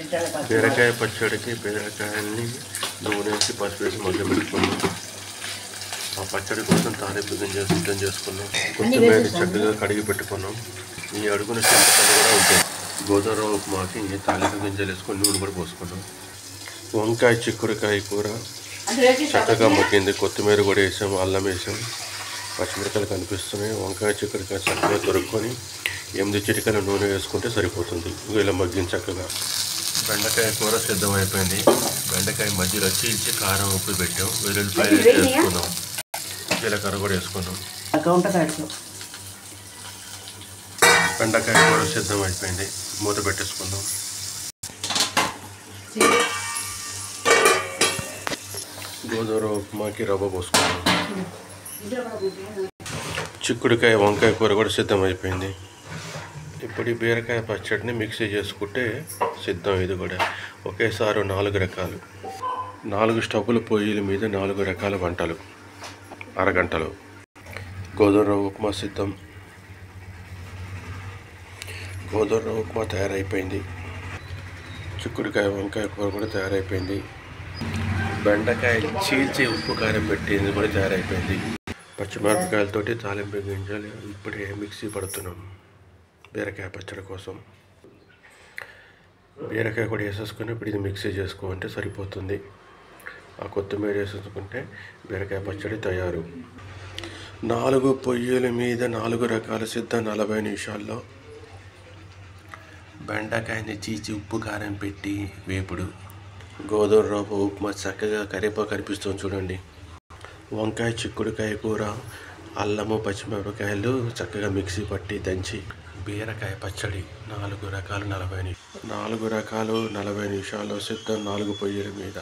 బీరకాయ పచ్చడికి బీరకాయల్ని నూనె వేసి పసుపు వేసి మగ్గబెట్టుకున్నాం. ఆ పచ్చడి కోసం తాలింపు గింజలు సిద్ధం చేసుకున్నాం. కొత్తిమీర చక్కగా కడిగి పెట్టుకున్నాం. ఈ అడుగున చింతపండు కూడా ఉంటుంది. గోధుమ ఉప్మాకి తాలింపు గింజలు వేసుకొని నూనె కూడా పోసుకున్నాం. వంకాయ చిక్కుడుకాయ కూర చక్కగా మగ్గింది. కొత్తిమీర కూడా వేసాము, అల్లం వేసాము, పచ్చిమిరకాయలు కనిపిస్తున్నాయి. వంకాయ చిక్కుడుకాయ చక్కగా దొరుకుని 8 చిటికల నూనె వేసుకుంటే సరిపోతుంది. ఇలా మగ్గింది చక్కగా. బెండకాయ కూర సిద్ధమైపోయింది. బెండకాయ మధ్యలో చీల్చి కారం ఉప్పు పెట్టాం. వెల్లుల్లిపాయలు వేసుకున్నాం. జీలకర్ర కూడా వేసుకున్నాం. బెండకాయ కూర సిద్ధమైపోయింది. మూత పెట్టేసుకున్నాం. గోధుమ ఉప్మాకి రవ్వ పోసుకున్నాం. చిక్కుడుకాయ వంకాయ కూర కూడా సిద్ధమైపోయింది. ఇప్పుడు ఈ బీరకాయ పచ్చడిని మిక్సీ చేసుకుంటే సిద్ధం. ఇది కూడా ఒకేసారి 4 రకాలు, 4 స్టవ్వుల పొయ్యిల మీద 4 రకాల వంటలు అరగంటలో. గోధుమ రవ్వ ఉప్మా సిద్ధం. గోధుమ రవ్వ ఉప్మా తయారైపోయింది. చిక్కుడుకాయ వంకాయ కూర కూడా తయారైపోయింది. బెండకాయ చీల్చి ఉప్పు కారం పెట్టింది కూడా తయారైపోయింది. పచ్చిమిరపకాయలతోటి తాలింపు గింజలు ఇప్పుడే మిక్సీ పడుతున్నాం బీరకాయ పచ్చడి కోసం. బీరకాయ కూడా వేసేసుకొని ఇప్పుడు ఇది మిక్సీ చేసుకుంటే సరిపోతుంది. ఆ కొత్తిమీర వేసేసుకుంటే బీరకాయ పచ్చడి తయారు. 4 పొయ్యిల మీద 4 రకాల సిద్ధం. 40 నిమిషాల్లో బెండకాయని చీల్చి ఉప్పు కారం పెట్టి వేపుడు. గోధుమ రవ్వ ఉప్మా చక్కగా కరివేపాకు కనిపిస్తుంది చూడండి. వంకాయ చిక్కుడుకాయ కూర, అల్లము పచ్చిమిరపకాయలు చక్కగా మిక్సీ పట్టి దంచి. బీరకాయ పచ్చడి 4 రకాలు 40 నిమిషాలు సిద్ధం. 4 పొయ్యిల మీద.